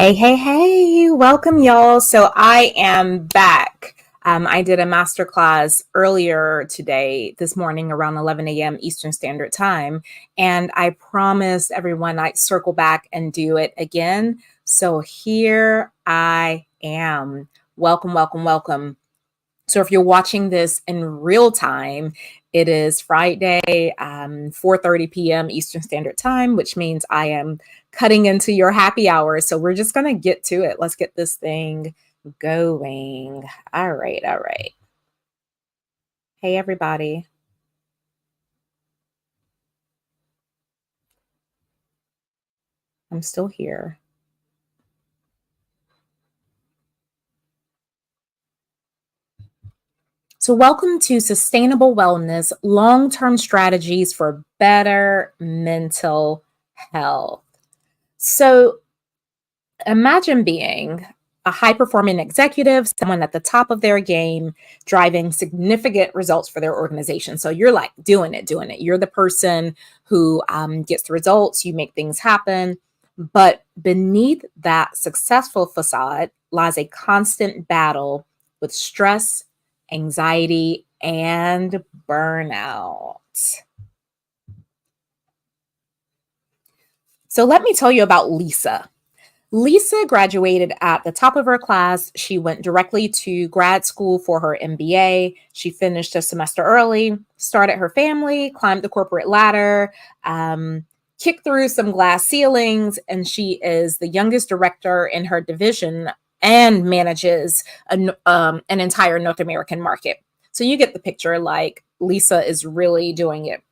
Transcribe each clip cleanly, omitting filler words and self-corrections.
Hey, hey, hey, welcome y'all. So I am back. I did a masterclass earlier today, this morning around 11 a.m. Eastern Standard Time, and I promised everyone I'd circle back and do it again. So here I am. Welcome, welcome, welcome. So if you're watching this in real time, it is Friday, 4:30 p.m. Eastern Standard Time, which means I am cutting into your happy hour. So we're just going to get to it. Let's get this thing going. All right, all right. Hey, everybody. I'm still here. So, welcome to Sustainable Wellness Long Term Strategies for Better Mental Health. So, imagine being a high performing executive, someone at the top of their game, driving significant results for their organization. So you're like doing it, doing it. You're the person who gets the results, you make things happen. But beneath that successful facade lies a constant battle with stress, anxiety, and burnout. So let me tell you about Lisa. Lisa graduated at the top of her class. She went directly to grad school for her MBA. She finished a semester early, started her family, climbed the corporate ladder, kicked through some glass ceilings, and she is the youngest director in her division and manages an entire North American market. So you get the picture, like Lisa is really doing it.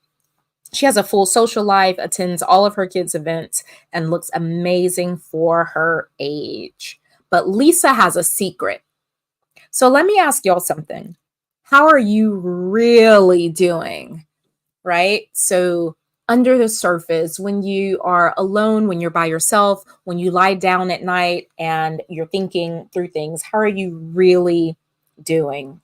She has a full social life, attends all of her kids' events, and looks amazing for her age. But Lisa has a secret. So let me ask y'all something. How are you really doing? Right? So, under the surface, when you are alone, when you're by yourself, when you lie down at night and you're thinking through things, how are you really doing?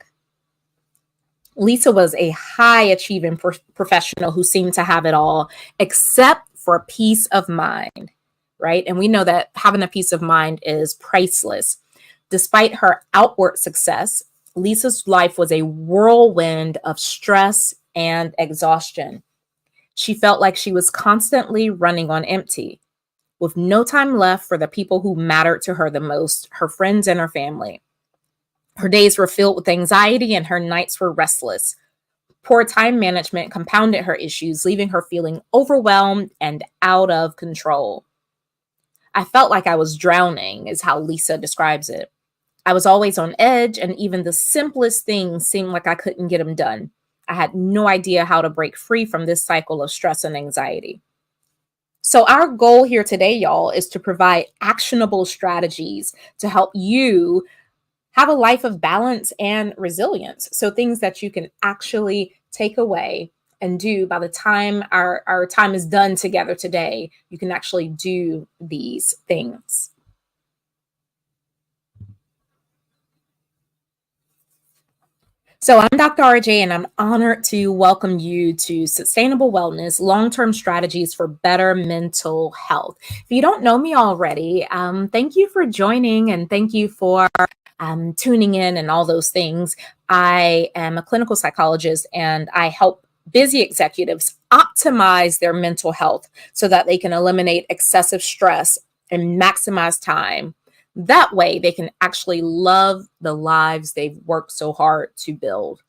Lisa was a high achieving professional who seemed to have it all except for peace of mind, right? And we know that having a peace of mind is priceless. Despite her outward success, Lisa's life was a whirlwind of stress and exhaustion. She felt like she was constantly running on empty, with no time left for the people who mattered to her the most, her friends and her family. Her days were filled with anxiety and her nights were restless. Poor time management compounded her issues, leaving her feeling overwhelmed and out of control. I felt like I was drowning, is how Lisa describes it. I was always on edge, and even the simplest things seemed like I couldn't get them done. I had no idea how to break free from this cycle of stress and anxiety. So, our goal here today, y'all, is to provide actionable strategies to help you have a life of balance and resilience. So things that you can actually take away and do by the time our time is done together today, you can actually do these things. So I'm Dr. RJ, and I'm honored to welcome you to Sustainable Wellness Long-Term Strategies for Better Mental Health. If you don't know me already, thank you for joining and thank you for tuning in and all those things. I am a clinical psychologist and I help busy executives optimize their mental health so that they can eliminate excessive stress and maximize time. That way, they can actually love the lives they've worked so hard to build.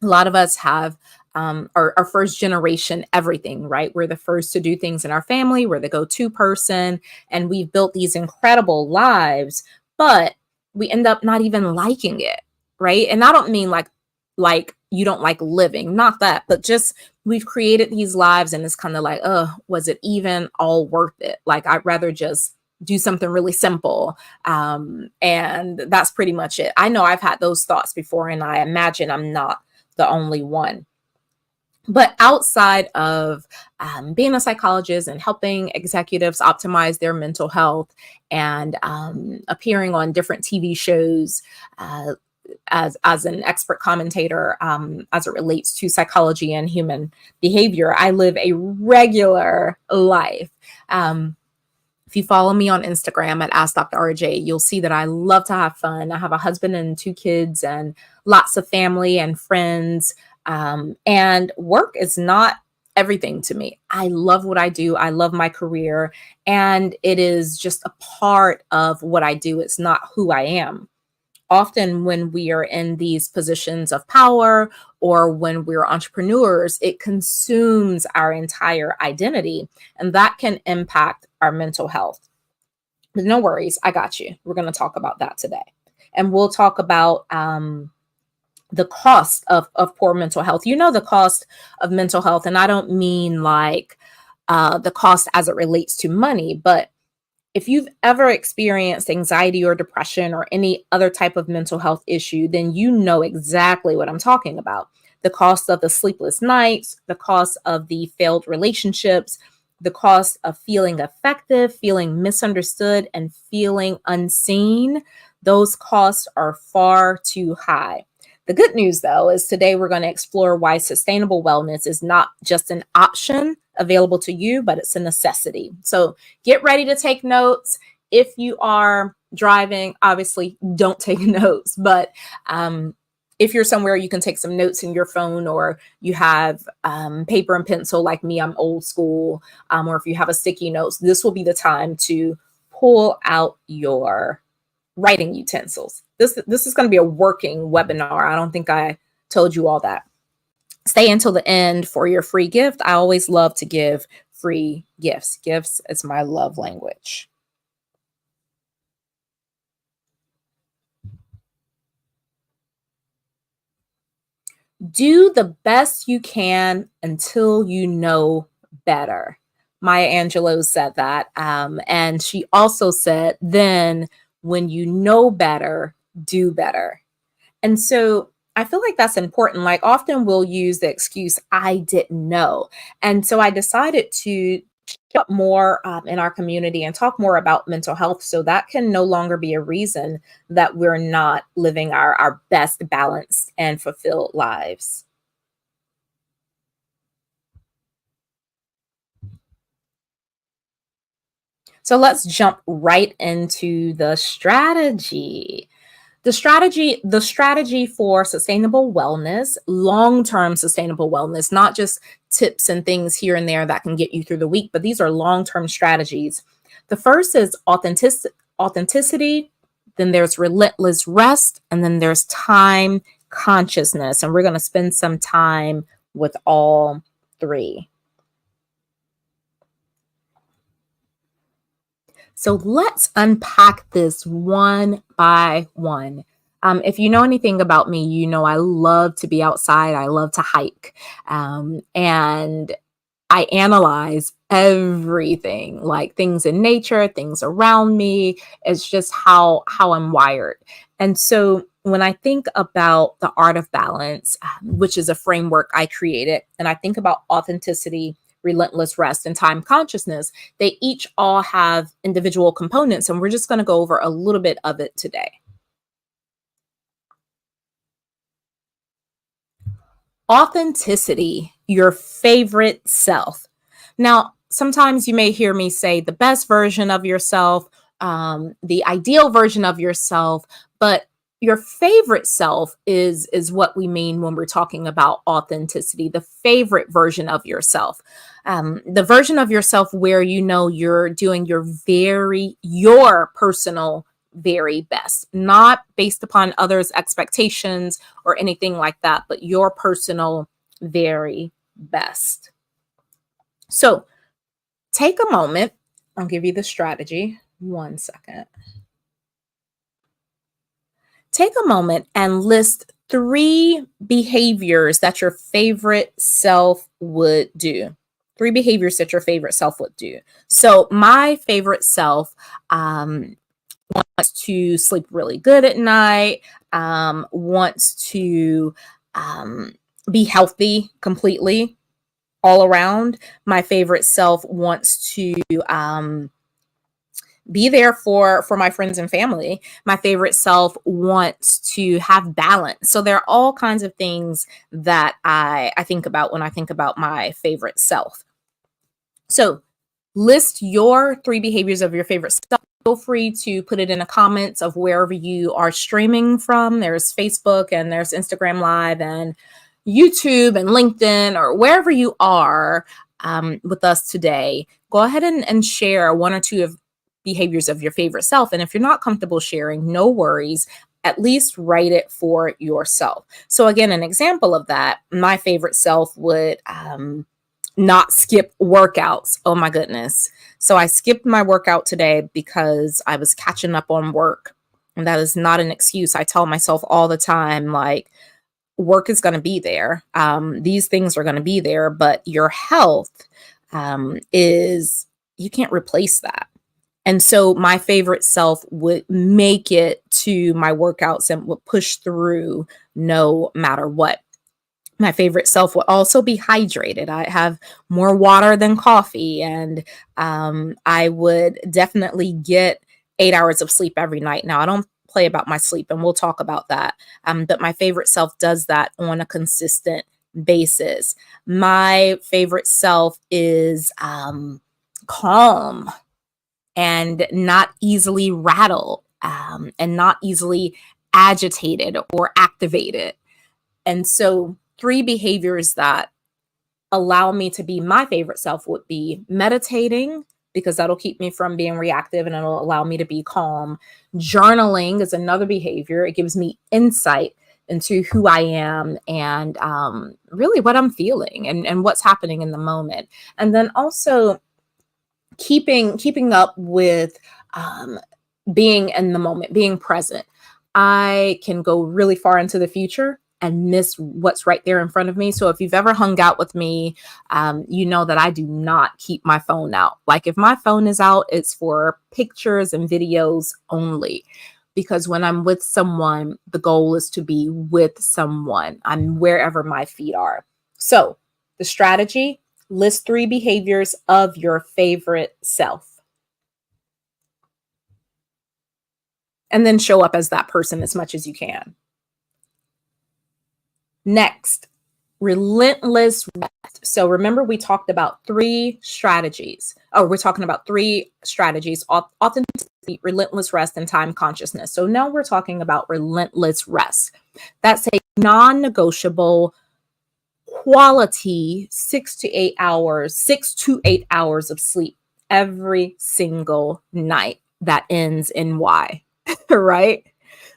A lot of us have our first generation everything, right? We're the first to do things in our family, we're the go to person, and we've built these incredible lives, but we end up not even liking it, right? And I don't mean like you don't like living, not that, but just we've created these lives and it's kind of like, oh, was it even all worth it? Like, I'd rather just do something really simple. And that's pretty much it. I know I've had those thoughts before, and I imagine I'm not the only one. But outside of being a psychologist and helping executives optimize their mental health and appearing on different TV shows as an expert commentator as it relates to psychology and human behavior, I live a regular life. If you follow me on Instagram at Ask Dr. RJ, you'll see that I love to have fun. I have a husband and 2 kids and lots of family and friends. And work is not everything to me. I love what I do. I love my career, and it is just a part of what I do. It's not who I am. Often when we are in these positions of power or when we're entrepreneurs, it consumes our entire identity, and that can impact our mental health. But no worries, I got you. We're going to talk about that today. And we'll talk about the cost of poor mental health. You know, the cost of mental health, and I don't mean like the cost as it relates to money, but if you've ever experienced anxiety or depression or any other type of mental health issue, then you know exactly what I'm talking about. The cost of the sleepless nights, the cost of the failed relationships, the cost of feeling effective, feeling misunderstood, and feeling unseen. Those costs are far too high. The good news, though, is today we're going to explore why sustainable wellness is not just an option available to you, but it's a necessity. So get ready to take notes. If you are driving, obviously don't take notes, but if you're somewhere, you can take some notes in your phone, or you have paper and pencil like me, I'm old school, or if you have a sticky notes, this will be the time to pull out your writing utensils. This is going to be a working webinar. I don't think I told you all that. Stay until the end for your free gift. I always love to give free gifts. Gifts is my love language. Do the best you can until you know better. Maya Angelou said that. And she also said, then when you know better, do better. And so I feel like that's important. Like often we'll use the excuse, I didn't know. And so I decided to show up more in our community and talk more about mental health, so that can no longer be a reason that we're not living our best balanced and fulfilled lives. So let's jump right into the strategy. The strategy for sustainable wellness, long-term sustainable wellness, not just tips and things here and there that can get you through the week, but these are long-term strategies. The first is authenticity, then there's relentless rest, and then there's time consciousness. And we're going to spend some time with all three. So let's unpack this one by one. If you know anything about me, you know I love to be outside. I love to hike. And I analyze everything, like things in nature, things around me. It's just how I'm wired. And so when I think about the art of balance, which is a framework I created, and I think about authenticity, relentless rest, and time consciousness, they each all have individual components, and we're just going to go over a little bit of it today. Authenticity, your favorite self. Now, sometimes you may hear me say the best version of yourself, the ideal version of yourself, but your favorite self is what we mean when we're talking about authenticity, the favorite version of yourself. The version of yourself where you know you're doing your personal very best, not based upon others' expectations or anything like that, but your personal very best. So take a moment. I'll give you the strategy. 1 second. Take a moment and list 3 behaviors that your favorite self would do. 3 behaviors that your favorite self would do. So my favorite self wants to sleep really good at night, wants to be healthy completely all around. My favorite self wants to be there for my friends and family. My favorite self wants to have balance. So there are all kinds of things that I think about when I think about my favorite self. So List your 3 behaviors of your favorite self. Feel free to put it in the comments of wherever you are streaming from. There's Facebook and there's Instagram Live and YouTube and LinkedIn, or wherever you are with us today. Go ahead and share 1 or 2 of behaviors of your favorite self. And if you're not comfortable sharing, no worries. At least write it for yourself. So again, an example of that, my favorite self would not skip workouts. Oh my goodness. So I skipped my workout today because I was catching up on work. And that is not an excuse. I tell myself all the time, like, work is going to be there. These things are going to be there, but your health you can't replace that. And so my favorite self would make it to my workouts and would push through no matter what. My favorite self will also be hydrated. I have more water than coffee, and I would definitely get 8 hours of sleep every night. Now, I don't play about my sleep, and we'll talk about that. But my favorite self does that on a consistent basis. My favorite self is calm and not easily rattled, and not easily agitated or activated. And so 3 behaviors that allow me to be my favorite self would be meditating, because that'll keep me from being reactive and it'll allow me to be calm. Journaling is another behavior. It gives me insight into who I am and really what I'm feeling and what's happening in the moment. And then also keeping up with being in the moment, being present. I can go really far into the future and miss what's right there in front of me. So if you've ever hung out with me, you know that I do not keep my phone out. Like, if my phone is out, it's for pictures and videos only. Because when I'm with someone, the goal is to be with someone. I'm wherever my feet are. So the strategy: list 3 behaviors of your favorite self. And then show up as that person as much as you can. Next, relentless rest. So remember, we talked about 3 strategies. Oh, we're talking about 3 strategies: authenticity, relentless rest, and time consciousness. So now we're talking about relentless rest. That's a non-negotiable quality 6 to 8 hours of sleep every single night that ends in Y, right?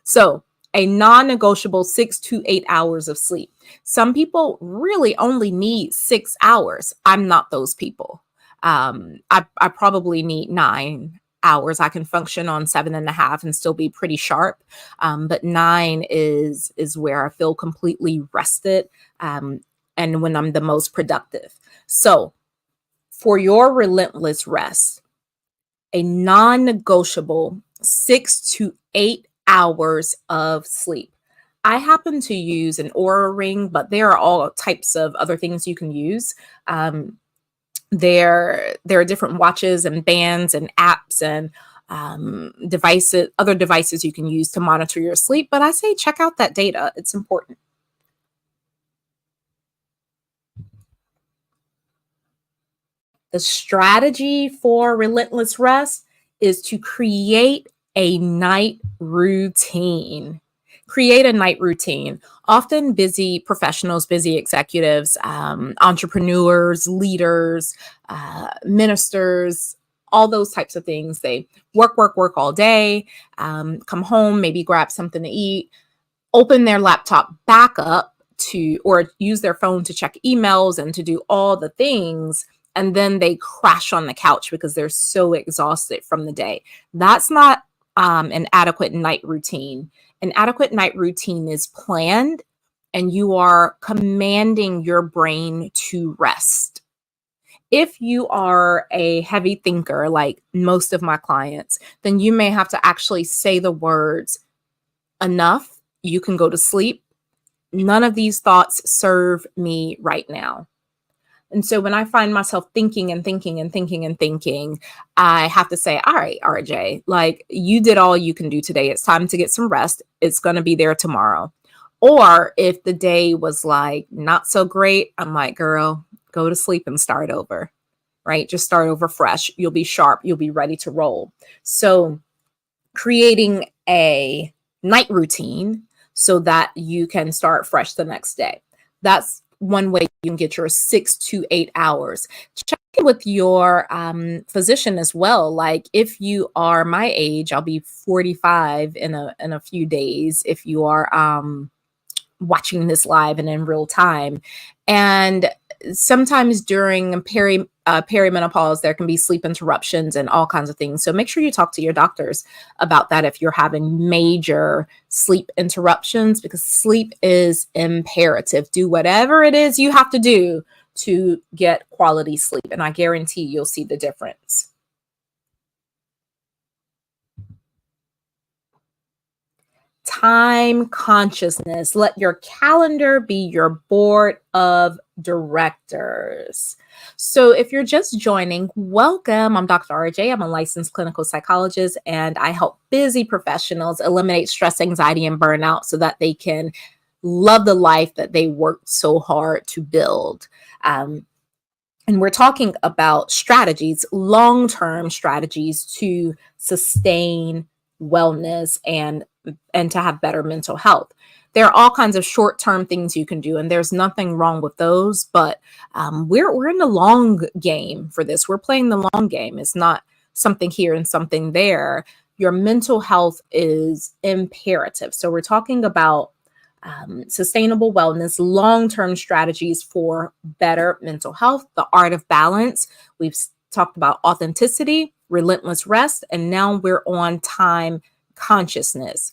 So a non-negotiable 6 to 8 hours of sleep. Some people really only need 6 hours. I'm not those people. I probably need 9 hours. I can function on 7.5 and still be pretty sharp. But 9 is where I feel completely rested, and when I'm the most productive. So for your relentless rest, a non-negotiable 6 to 8 hours of sleep. I happen to use an Oura Ring, but there are all types of other things you can use. There are different watches and bands and apps and other devices you can use to monitor your sleep. But I say check out that data. It's important. The strategy for relentless rest is to create a night routine. Create a night routine. Often busy professionals, busy executives, entrepreneurs, leaders, ministers, all those types of things. They work all day, come home, maybe grab something to eat, open their laptop back up or use their phone to check emails and to do all the things. And then they crash on the couch because they're so exhausted from the day. That's not an adequate night routine. An adequate night routine is planned, and you are commanding your brain to rest. If you are a heavy thinker, like most of my clients, then you may have to actually say the words, enough, you can go to sleep. None of these thoughts serve me right now. And so when I find myself thinking and thinking and thinking and thinking, I have to say, all right, RJ, like, you did all you can do today. It's time to get some rest. It's going to be there tomorrow. Or if the day was like not so great, I'm like, girl, go to sleep and start over. right? Just start over fresh. You'll be sharp. You'll be ready to roll. So creating a night routine so that you can start fresh the next day. That's one way you can get your 6 to 8 hours. Check in with your physician as well. Like if you are my age, I'll be 45 in a few days. If you are watching this live and in real time, and sometimes during perimenopause, there can be sleep interruptions and all kinds of things. So make sure you talk to your doctors about that if you're having major sleep interruptions, because sleep is imperative. Do whatever it is you have to do to get quality sleep, and I guarantee you'll see the difference. Time consciousness. Let your calendar be your board of directors. So, if you're just joining, welcome. I'm Dr. RJ. I'm a licensed clinical psychologist, and I help busy professionals eliminate stress, anxiety, and burnout so that they can love the life that they worked so hard to build. And we're talking about strategies, long-term strategies to sustain wellness and to have better mental health. There are all kinds of short-term things you can do, and there's nothing wrong with those. But we're in the long game for this. We're playing the long game. It's not something here and something there. Your mental health is imperative. So we're talking about sustainable wellness, long-term strategies for better mental health, the art of balance. We've talked about authenticity, relentless rest, and now we're on time consciousness.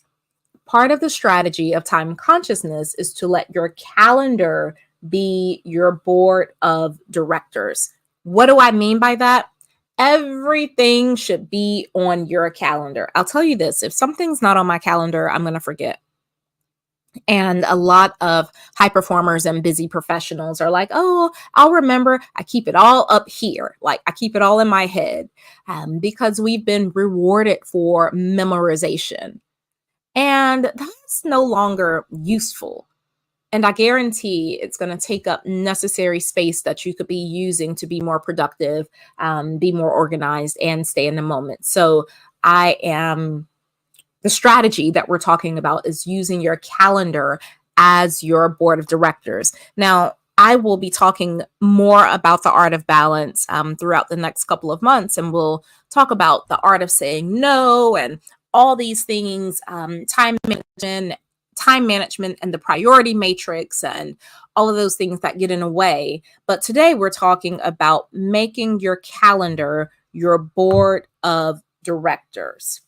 Part of the strategy of time consciousness is to let your calendar be your board of directors. What do I mean by that? Everything should be on your calendar. I'll tell you this, if something's not on my calendar, I'm going to forget. And a lot of high performers and busy professionals are like, oh, I'll remember. I keep it all up here. Like I keep it all in my head because we've been rewarded for memorization. And that's no longer useful. And I guarantee it's going to take up necessary space that you could be using to be more productive, be more organized, and stay in the moment. So the strategy that we're talking about is using your calendar as your board of directors. Now, I will be talking more about the art of balance throughout the next couple of months, and we'll talk about the art of saying no and all these things, time management and the priority matrix and all of those things that get in the way. But today we're talking about making your calendar your board of directors.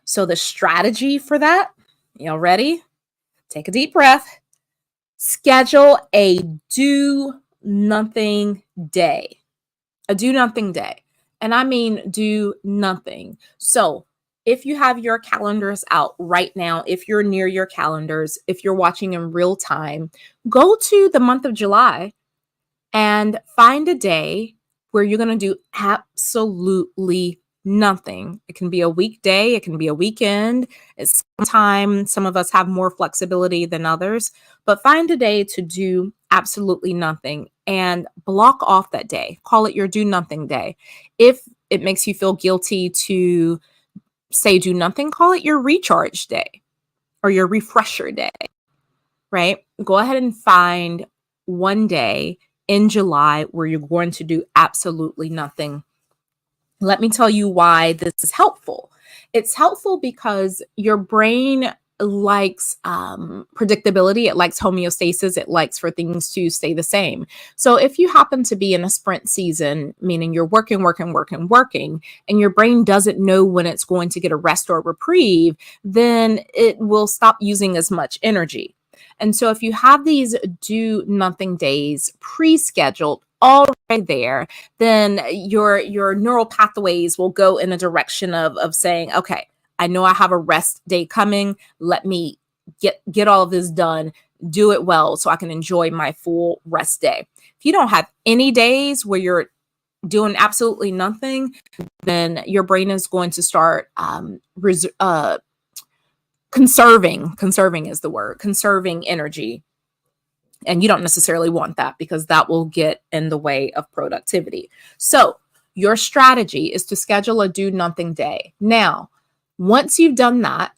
So the strategy for that, y'all ready? Take a deep breath. Schedule a do nothing day. A do nothing day. And I mean do nothing. So if you have your calendars out right now, if you're near your calendars, if you're watching in real time, go to the month of July and find a day where you're going to do absolutely nothing. It can be a weekday, it can be a weekend. It's sometimes some of us have more flexibility than others, but find a day to do absolutely nothing and block off that day. Call it your do nothing day. If it makes you feel guilty to say do nothing, call it your recharge day or your refresher day, right? Go ahead and find one day in July where you're going to do absolutely nothing. Let me tell you why this is helpful. It's helpful because your brain likes predictability. It likes homeostasis. It likes for things to stay the same. So if you happen to be in a sprint season, meaning you're working, and your brain doesn't know when it's going to get a rest or a reprieve, then it will stop using as much energy. And so if you have these do nothing days pre-scheduled already there, then your neural pathways will go in a direction of saying, okay, I know I have a rest day coming. Let me get all of this done, do it well so I can enjoy my full rest day. If you don't have any days where you're doing absolutely nothing, then your brain is going to start conserving is the word, conserving energy. And you don't necessarily want that because that will get in the way of productivity. So, your strategy is to schedule a do nothing day. Now, once you've done that,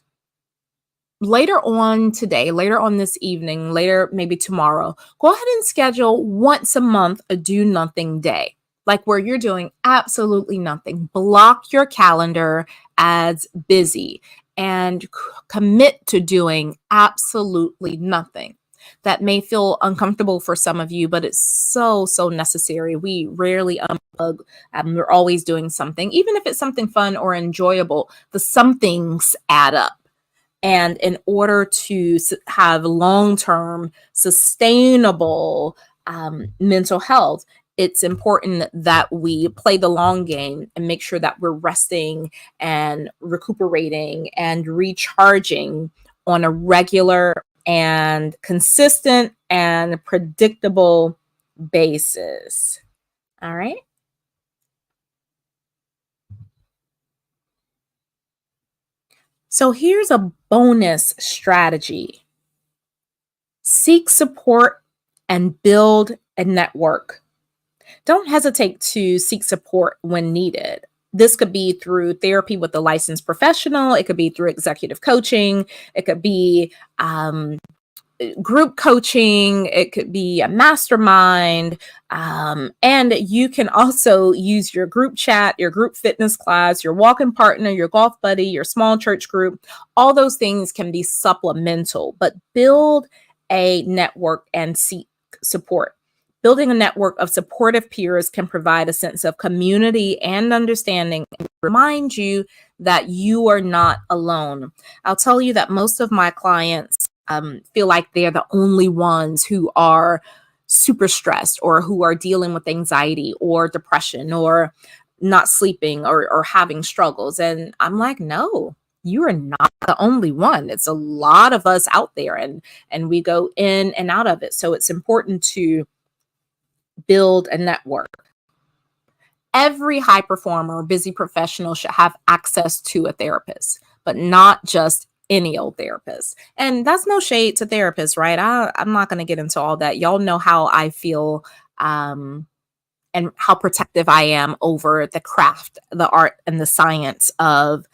later on today, later on this evening, later maybe tomorrow, go ahead and schedule once a month a do nothing day, like where you're doing absolutely nothing. Block your calendar as busy and commit to doing absolutely nothing. That may feel uncomfortable for some of you, but it's so, so necessary. We rarely unplug. We're always doing something, even if it's something fun or enjoyable. The somethings add up. And in order to have long term, sustainable mental health, it's important that we play the long game and make sure that we're resting and recuperating and recharging on a regular and consistent and predictable basis. All right. So here's a bonus strategy: seek support and build a network. Don't hesitate to seek support when needed. This could be through therapy with a licensed professional, it could be through executive coaching, it could be group coaching, it could be a mastermind. And you can also use your group chat, your group fitness class, your walking partner, your golf buddy, your small church group. All those things can be supplemental, but build a network and seek support. Building a network of supportive peers can provide a sense of community and understanding and remind you that you are not alone. I'll tell you that most of my clients feel like they're the only ones who are super stressed or who are dealing with anxiety or depression or not sleeping or having struggles. And I'm like, no, you are not the only one. It's a lot of us out there, and we go in and out of it. So it's important to build a network. Every high performer, busy professional should have access to a therapist, but not just any old therapist. And that's no shade to therapists, right? I'm not going to get into all that. Y'all know how I feel and how protective I am over the craft, the art, and the science of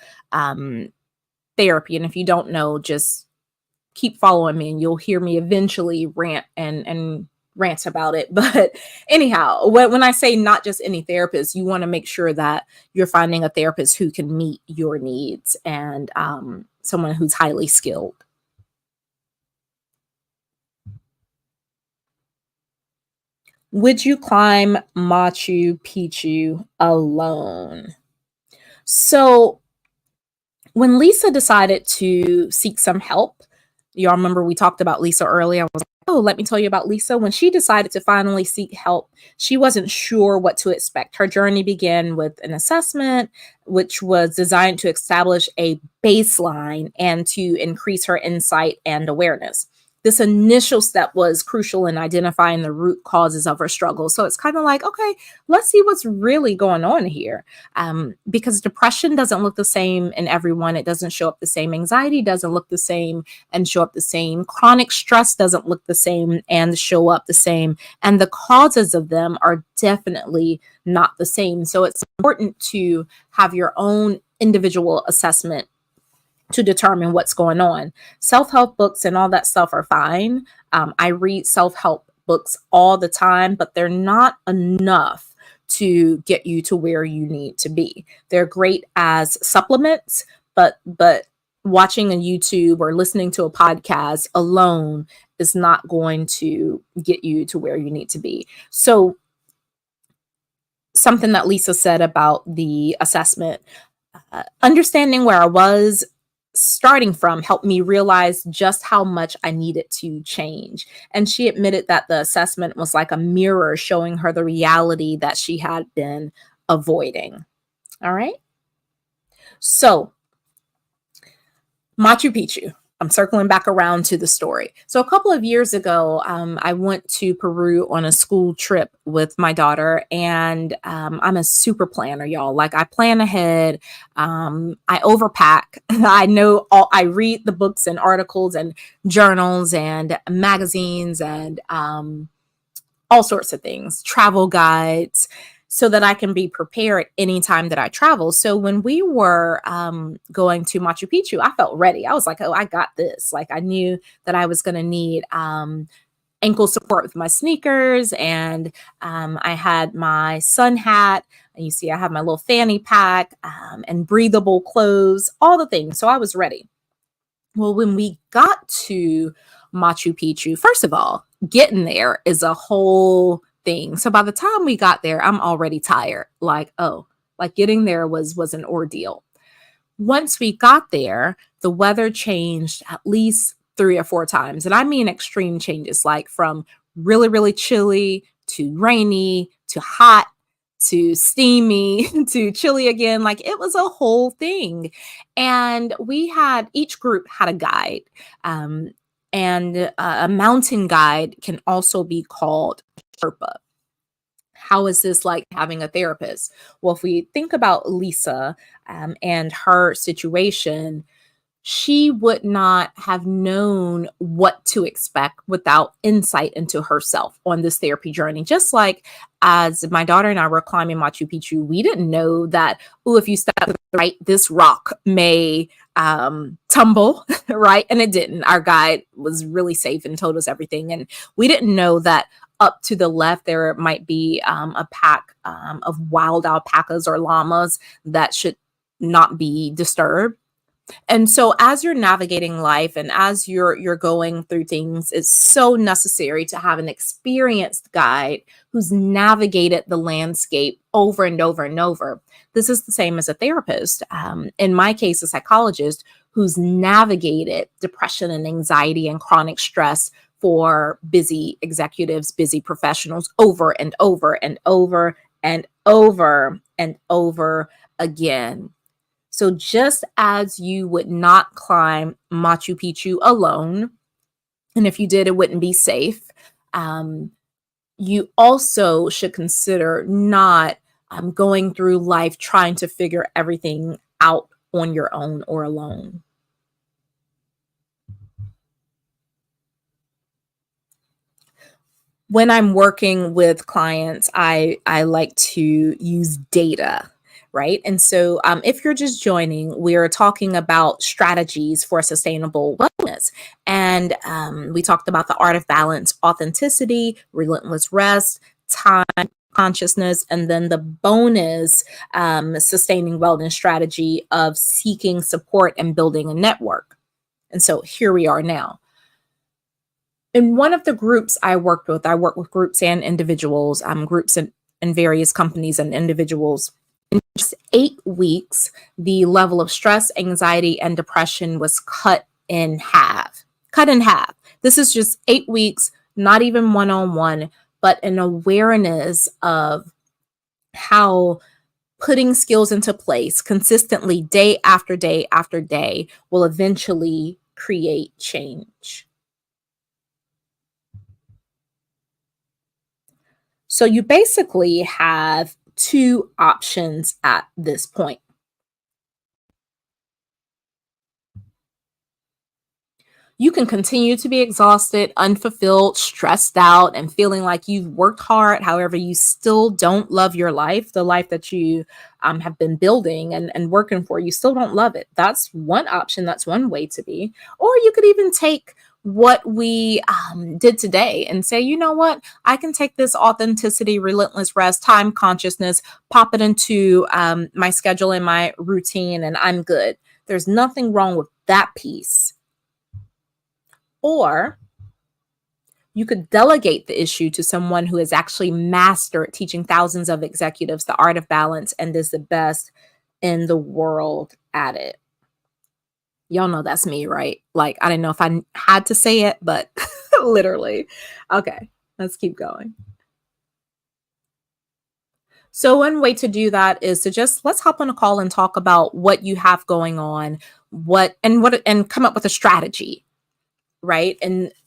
therapy. And if you don't know, just keep following me and you'll hear me eventually rant and rant about it. But anyhow, when I say not just any therapist, you want to make sure that you're finding a therapist who can meet your needs and someone who's highly skilled. Would you climb Machu Picchu alone? So when Lisa decided to seek some help, y'all remember we talked about Lisa earlier. I was like, oh, let me tell you about Lisa. When she decided to finally seek help, she wasn't sure what to expect. Her journey began with an assessment, which was designed to establish a baseline and to increase her insight and awareness. This initial step was crucial in identifying the root causes of her struggle. So it's kind of like, okay, let's see what's really going on here. Because depression doesn't look the same in everyone. It doesn't show up the same. Anxiety doesn't look the same and show up the same. Chronic stress doesn't look the same and show up the same. And the causes of them are definitely not the same. So it's important to have your own individual assessment to determine what's going on. Self-help books and all that stuff are fine. I read self-help books all the time, but they're not enough to get you to where you need to be. They're great as supplements, but watching a YouTube or listening to a podcast alone is not going to get you to where you need to be. So something that Lisa said about the assessment, understanding where I was starting from helped me realize just how much I needed to change. And she admitted that the assessment was like a mirror showing her the reality that she had been avoiding. All right. So, Machu Picchu. I'm circling back around to the story. So a couple of years ago, I went to Peru on a school trip with my daughter, and I'm a super planner, y'all. Like I plan ahead. I overpack. I know all. I read the books and articles and journals and magazines and all sorts of things, travel guides, so that I can be prepared anytime that I travel. So when we were going to Machu Picchu, I felt ready. I was like, oh, I got this. Like I knew that I was going to need ankle support with my sneakers, and I had my sun hat. And you see, I have my little fanny pack and breathable clothes, all the things. So I was ready. Well, when we got to Machu Picchu, first of all, getting there is a whole thing. So by the time we got there, I'm already tired. Like, oh, like getting there was an ordeal. Once we got there, the weather changed at least 3 or 4 times. And I mean extreme changes, like from really, really chilly to rainy to hot to steamy to chilly again. Like it was a whole thing. And we had each group had a guide. Um, and a mountain guide can also be called Sherpa. How is this like having a therapist? Well, if we think about Lisa and her situation, she would not have known what to expect without insight into herself on this therapy journey. Just like as my daughter and I were climbing Machu Picchu, we didn't know that, oh, if you step to the right, this rock may tumble, right? And it didn't. Our guide was really safe and told us everything. And we didn't know that up to the left, there might be a pack of wild alpacas or llamas that should not be disturbed. And so as you're navigating life and as you're going through things, it's so necessary to have an experienced guide who's navigated the landscape over and over and over. This is the same as a therapist. In my case, a psychologist who's navigated depression and anxiety and chronic stress for busy executives, busy professionals over and over and over and over and over again. So just as you would not climb Machu Picchu alone, and if you did, it wouldn't be safe, you also should consider not going through life trying to figure everything out on your own or alone. When I'm working with clients, I like to use data, right? And so, if you're just joining, we're talking about strategies for sustainable wellness. And we talked about the art of balance, authenticity, relentless rest, time, consciousness, and then the bonus sustaining wellness strategy of seeking support and building a network. And so here we are now. In one of the groups I work with groups and individuals, groups and various companies and individuals. In just 8 weeks, the level of stress, anxiety, and depression was cut in half. Cut in half. This is just 8 weeks, not even one on one, but an awareness of how putting skills into place consistently, day after day after day, will eventually create change. So you basically have two options at this point. You can continue to be exhausted, unfulfilled, stressed out, and feeling like you've worked hard. However, you still don't love your life, the life that you have been building and working for. You still don't love it. That's one option. That's one way to be. Or you could even take what we did today and say, you know what? I can take this authenticity, relentless rest, time consciousness, pop it into my schedule and my routine, and I'm good. There's nothing wrong with that piece. Or you could delegate the issue to someone who has actually mastered teaching thousands of executives the art of balance and is the best in the world at it. Y'all know that's me, right? Like, I didn't know if I had to say it, but literally. Okay, let's keep going. So one way to do that is to just let's hop on a call and talk about what you have going on, and come up with a strategy, right?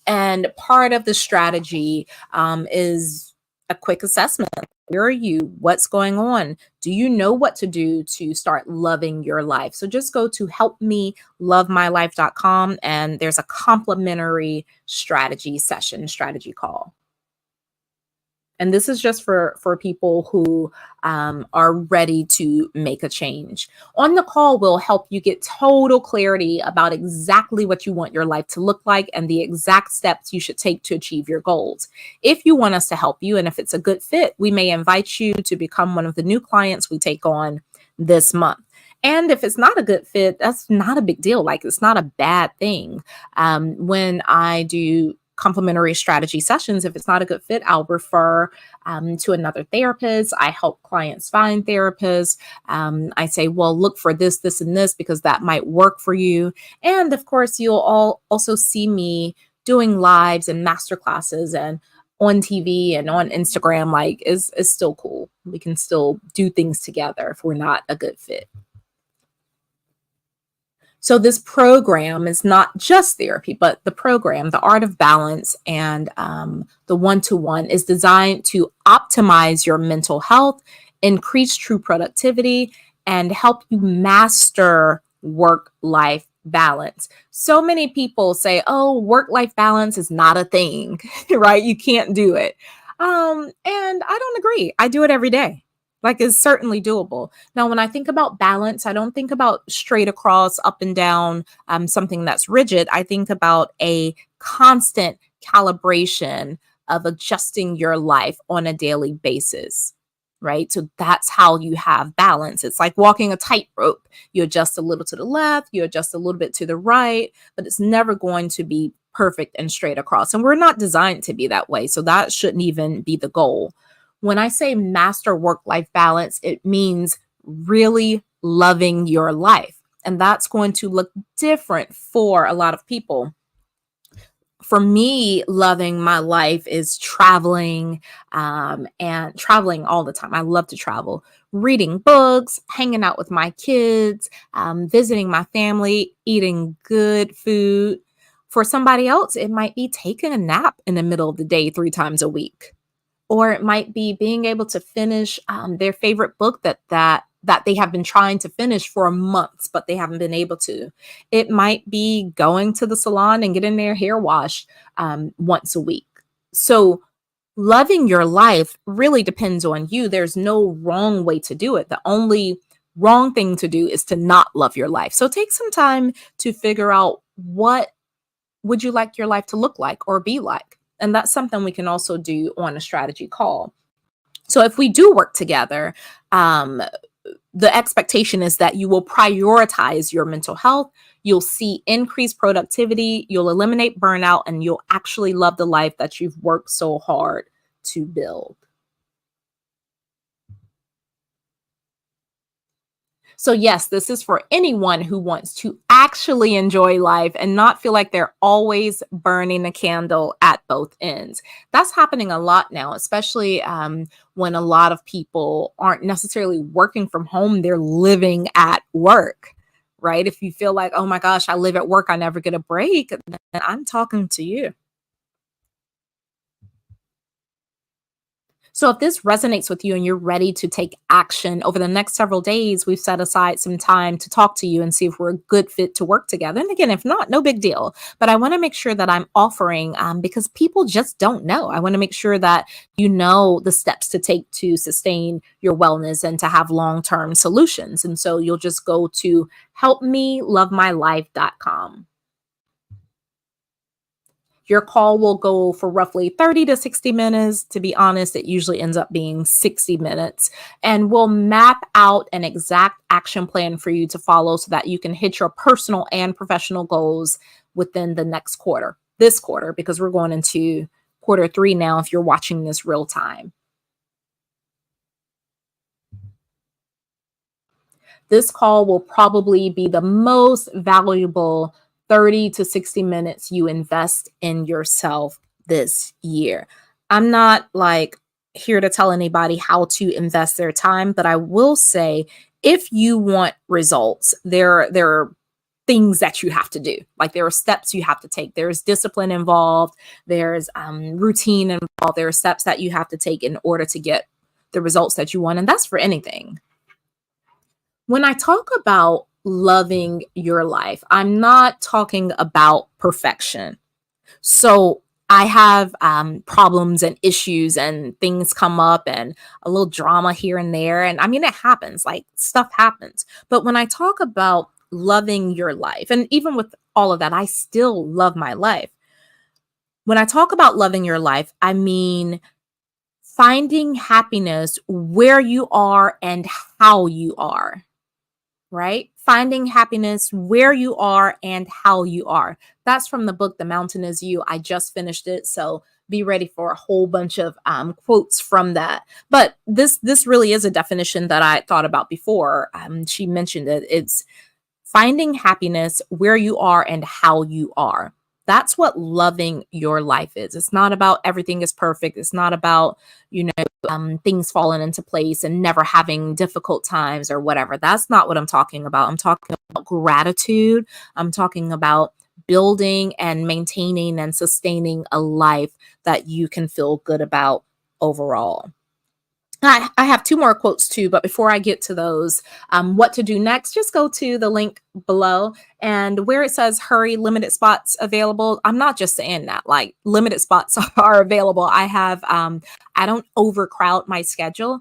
And part of the strategy is a quick assessment. Where are you? What's going on? Do you know what to do to start loving your life? So just go to helpmelovemylife.com and there's a complimentary strategy call. And this is just for people who are ready to make a change. On the call, we'll help you get total clarity about exactly what you want your life to look like and the exact steps you should take to achieve your goals. If you want us to help you and if it's a good fit, we may invite you to become one of the new clients we take on this month. And if it's not a good fit, that's not a big deal. Like, it's not a bad thing. When I do complimentary strategy sessions, if it's not a good fit, I'll refer to another therapist. I help clients find therapists. I say, well, look for this, this, and this because that might work for you. And of course, you'll all also see me doing lives and master classes and on TV and on Instagram. Like, is still cool. We can still do things together if we're not a good fit. So this program is not just therapy, but the program, The Art of Balance and the one-to-one, is designed to optimize your mental health, increase true productivity, and help you master work-life balance. So many people say, oh, work-life balance is not a thing, right? You can't do it. And I don't agree. I do it every day. Like, it's certainly doable. Now, when I think about balance, I don't think about straight across, up and down, something that's rigid. I think about a constant calibration of adjusting your life on a daily basis, right? So that's how you have balance. It's like walking a tightrope. You adjust a little to the left, you adjust a little bit to the right, but it's never going to be perfect and straight across. And we're not designed to be that way. So that shouldn't even be the goal. When I say master work-life balance, it means really loving your life. And that's going to look different for a lot of people. For me, loving my life is traveling and traveling all the time. I love to travel, reading books, hanging out with my kids, visiting my family, eating good food. For somebody else, it might be taking a nap in the middle of the day 3 times a week. Or it might be being able to finish their favorite book that they have been trying to finish for months, but they haven't been able to. It might be going to the salon and getting their hair washed once a week. So loving your life really depends on you. There's no wrong way to do it. The only wrong thing to do is to not love your life. So take some time to figure out, what would you like your life to look like or be like? And that's something we can also do on a strategy call. So if we do work together, the expectation is that you will prioritize your mental health. You'll see increased productivity. You'll eliminate burnout, and you'll actually love the life that you've worked so hard to build. So yes, this is for anyone who wants to actually enjoy life and not feel like they're always burning a candle at both ends. That's happening a lot now, especially when a lot of people aren't necessarily working from home, they're living at work, right? If you feel like, oh my gosh, I live at work, I never get a break, then I'm talking to you. So if this resonates with you and you're ready to take action over the next several days, we've set aside some time to talk to you and see if we're a good fit to work together. And again, if not, no big deal. But I want to make sure that I'm offering because people just don't know. I want to make sure that you know the steps to take to sustain your wellness and to have long-term solutions. And so you'll just go to helpmelovemylife.com. Your call will go for roughly 30 to 60 minutes. To be honest, it usually ends up being 60 minutes. And we'll map out an exact action plan for you to follow so that you can hit your personal and professional goals within the next quarter, this quarter, because we're going into quarter 3 now if you're watching this real time. This call will probably be the most valuable 30 to 60 minutes you invest in yourself this year. I'm not like here to tell anybody how to invest their time, but I will say if you want results, there are things that you have to do. Like there are steps you have to take. There's discipline involved. There's routine involved. There are steps that you have to take in order to get the results that you want. And that's for anything. When I talk about loving your life, I'm not talking about perfection. So I have problems and issues and things come up and a little drama here and there. And I mean, it happens, like stuff happens. But when I talk about loving your life, and even with all of that, I still love my life. When I talk about loving your life, I mean finding happiness where you are and how you are, right? Finding happiness where you are and how you are. That's from the book, The Mountain Is You. I just finished it. So be ready for a whole bunch of quotes from that. But this really is a definition that I thought about before. She mentioned it. It's finding happiness where you are and how you are. That's what loving your life is. It's not about everything is perfect. It's not about, things falling into place and never having difficult times or whatever. That's not what I'm talking about. I'm talking about gratitude. I'm talking about building and maintaining and sustaining a life that you can feel good about overall. I have two more quotes too, but before I get to those, what to do next, just go to the link below and where it says hurry, limited spots available. I'm not just saying that, like limited spots are available. I don't overcrowd my schedule.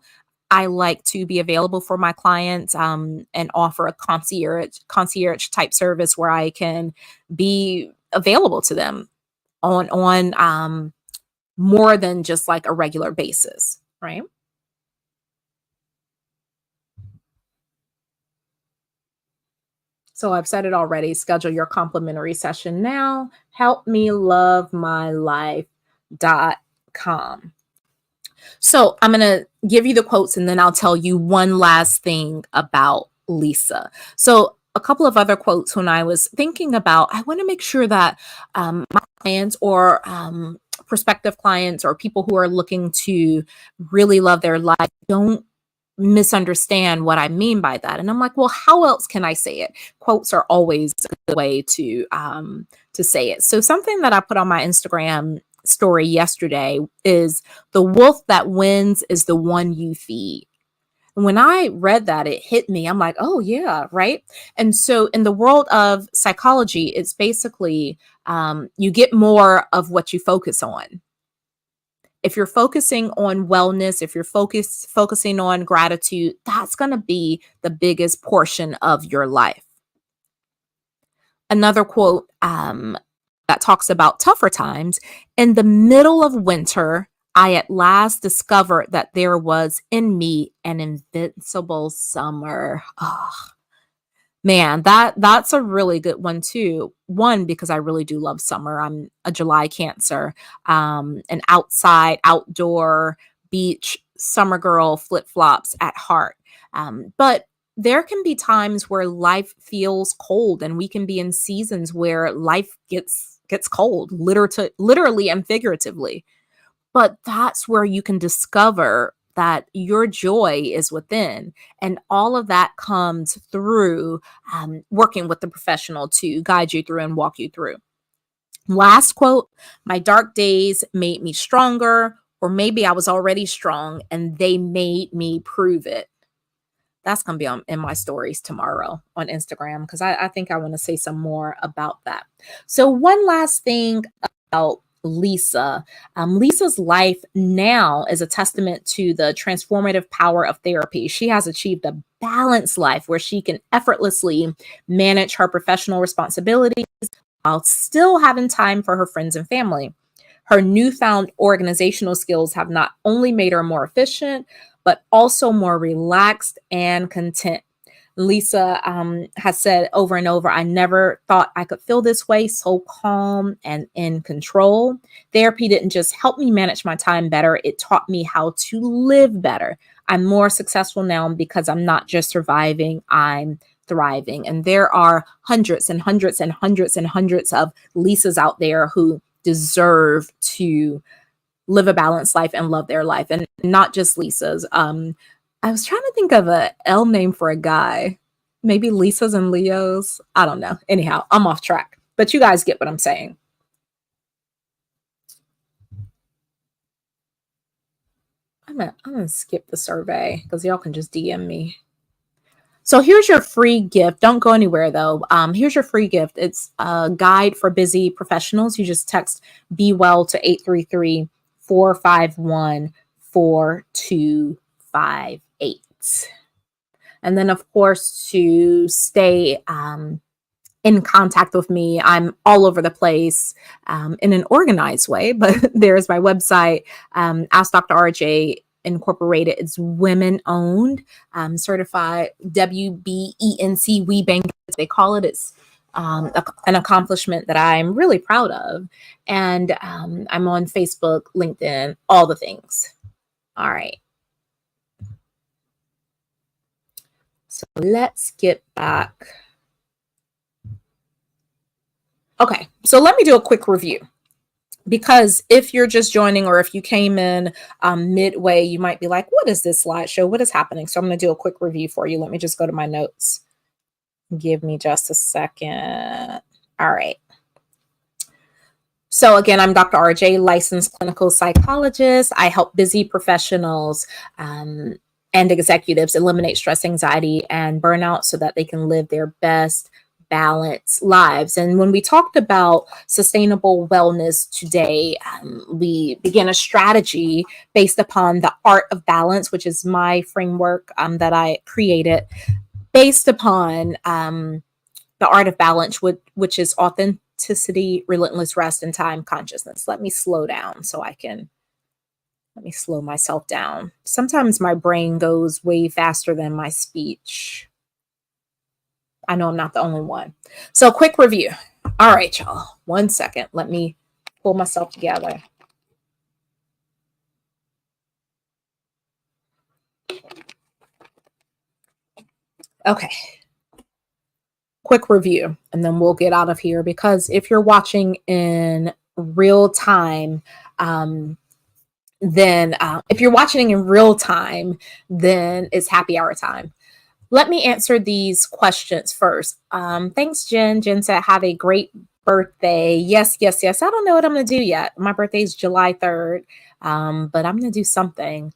I like to be available for my clients and offer a concierge type service where I can be available to them on more than just like a regular basis, right? So I've said it already. Schedule your complimentary session now. Helpmelovemylife.com. So I'm going to give you the quotes and then I'll tell you one last thing about Lisa. So a couple of other quotes when I was thinking about, I want to make sure that my clients or prospective clients or people who are looking to really love their life don't misunderstand what I mean by that. And I'm like, well, how else can I say it? Quotes are always a good way to say it. So something that I put on my Instagram story yesterday is the wolf that wins is the one you feed. And when I read that, it hit me. I'm like, oh yeah, right. And so in the world of psychology, it's basically you get more of what you focus on. If you're focusing on wellness, if you're focusing on gratitude, that's going to be the biggest portion of your life. Another quote that talks about tougher times. In the middle of winter, I at last discovered that there was in me an invincible summer. Oh, man, that's a really good one too. One, because I really do love summer. I'm a July Cancer, an outside, outdoor, beach, summer girl, flip-flops at heart. But there can be times where life feels cold and we can be in seasons where life gets cold, literally and figuratively. But that's where you can discover that your joy is within. And all of that comes through working with the professional to guide you through and walk you through. Last quote, my dark days made me stronger, or maybe I was already strong and they made me prove it. That's going to be in my stories tomorrow on Instagram because I think I want to say some more about that. So one last thing about Lisa. Lisa's life now is a testament to the transformative power of therapy. She has achieved a balanced life where she can effortlessly manage her professional responsibilities while still having time for her friends and family. Her newfound organizational skills have not only made her more efficient, but also more relaxed and content. Lisa has said over and over, I never thought I could feel this way, so calm and in control. Therapy didn't just help me manage my time better, it taught me how to live better. I'm more successful now because I'm not just surviving, I'm thriving. And there are hundreds and hundreds and hundreds and hundreds of Lisas out there who deserve to live a balanced life and love their life, and not just Lisas. I was trying to think of a L name for a guy. Maybe Lisa's and Leo's. I don't know. Anyhow, I'm off track, but you guys get what I'm saying. I'm gonna skip the survey because y'all can just DM me. So here's your free gift. Don't go anywhere though. Here's your free gift. It's a guide for busy professionals. You just text Be Well to 833-451-4258. And then, of course, to stay in contact with me, I'm all over the place in an organized way, but there's my website, Ask Dr. RJ Incorporated. It's women owned, certified WBENC, We Bank, as they call it. It's an accomplishment that I'm really proud of. And I'm on Facebook, LinkedIn, all the things. All right. So let's get back. Okay, so let me do a quick review. Because if you're just joining or if you came in midway, you might be like, what is this slideshow? What is happening? So I'm going to do a quick review for you. Let me just go to my notes. Give me just a second. All right. So again, I'm Dr. RJ, licensed clinical psychologist. I help busy professionals and executives eliminate stress, anxiety, and burnout so that they can live their best balanced lives. And when we talked about sustainable wellness today, we began a strategy based upon the art of balance, which is my framework that I created based upon the art of balance, which is authenticity, relentless rest, and time consciousness. Let me slow down so I can. Let me slow myself down. Sometimes my brain goes way faster than my speech. I know I'm not the only one. So quick review. All right, y'all. 1 second. Let me pull myself together. Okay. Quick review, and then we'll get out of here, because if you're watching in real time, then if you're watching in real time, then it's happy hour time. Let me answer these questions first. Thanks, Jen. Jen said, have a great birthday. Yes, yes, yes. I don't know what I'm going to do yet. My birthday is July 3rd, but I'm going to do something.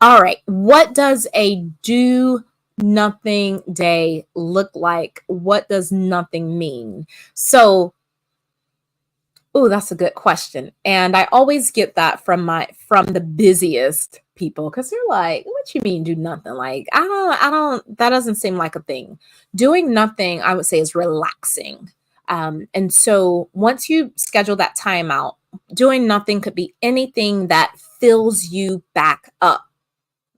All right. What does a do nothing day look like? What does nothing mean? So, oh, that's a good question. And I always get that from the busiest people, because they're like, what you mean do nothing? Like, I don't, that doesn't seem like a thing. Doing nothing, I would say, is relaxing. And so once you schedule that time out, doing nothing could be anything that fills you back up.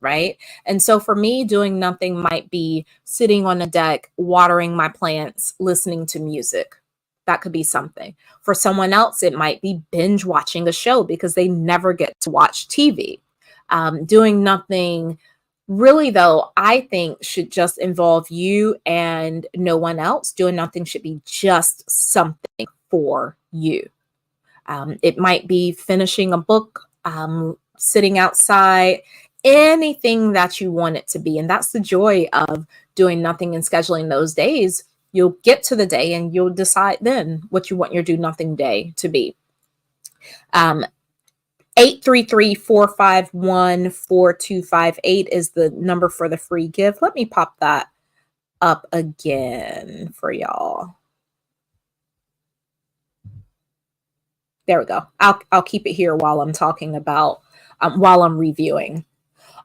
Right. And so for me, doing nothing might be sitting on a deck, watering my plants, listening to music. That could be something. For someone else, it might be binge watching a show because they never get to watch TV. Doing nothing, really, though, I think should just involve you and no one else. Doing nothing should be just something for you. It might be finishing a book, sitting outside, anything that you want it to be. And that's the joy of doing nothing and scheduling those days. You'll get to the day and you'll decide then what you want your do nothing day to be. 833-451-4258 is the number for the free gift. Let me pop that up again for y'all. There we go. I'll keep it here while I'm talking about, while I'm reviewing.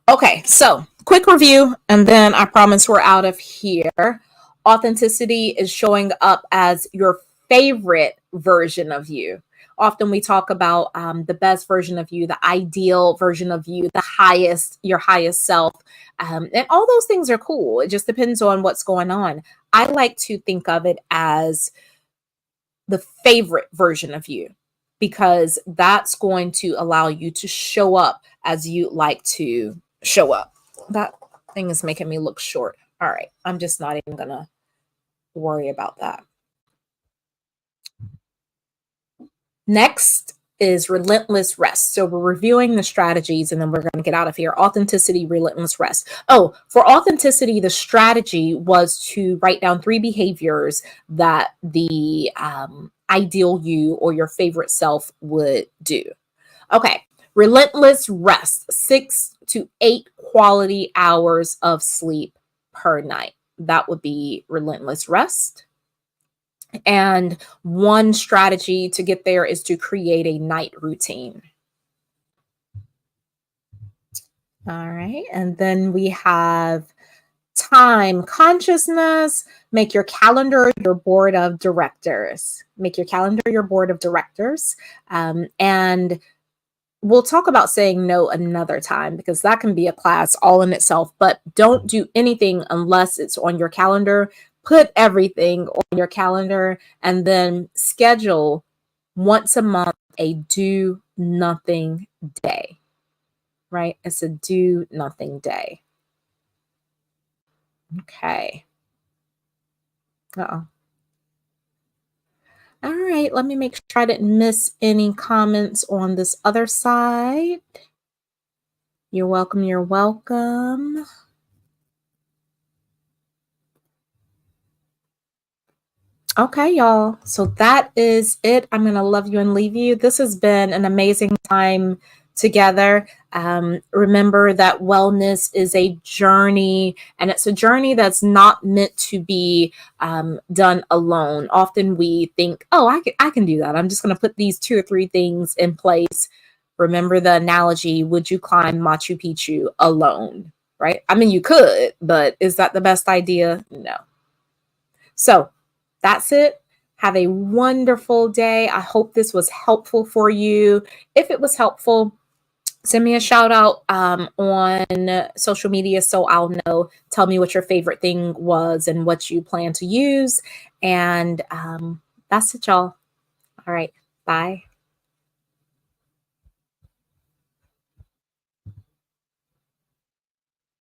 Okay, so quick review, and then I promise we're out of here. Authenticity is showing up as your favorite version of you. Often we talk about the best version of you, the ideal version of you, your highest self. And all those things are cool. It just depends on what's going on. I like to think of it as the favorite version of you, because that's going to allow you to show up as you like to show up. That thing is making me look short. All right. I'm just not even going to worry about that. Next, is relentless rest. So we're reviewing the strategies and then we're going to get out of here. Authenticity, relentless rest. Oh, for authenticity, the strategy was to write down 3 behaviors that the ideal you or your favorite self would do. Okay. Relentless rest, 6 to 8 quality hours of sleep per night. That would be relentless rest. And one strategy to get there is to create a night routine. All right. And then we have time consciousness. Make your calendar your board of directors. Make your calendar your board of directors. And we'll talk about saying no another time because that can be a class all in itself, but don't do anything unless it's on your calendar. Put everything on your calendar and then schedule once a month a do nothing day, right? It's a do nothing day. Okay. Uh-oh. All right, let me make sure I didn't miss any comments on this other side. You're welcome. You're welcome. Okay, y'all. So that is it. I'm going to love you and leave you. This has been an amazing time together. Remember that wellness is a journey, and it's a journey that's not meant to be done alone. Often we think, oh, I can do that. I'm just going to put these 2 or 3 things in place. Remember the analogy, would you climb Machu Picchu alone? Right? I mean, you could, but is that the best idea? No. So that's it. Have a wonderful day. I hope this was helpful for you. If it was helpful, send me a shout out on social media so I'll know. Tell me what your favorite thing was and what you plan to use. And that's it, y'all. All right. Bye.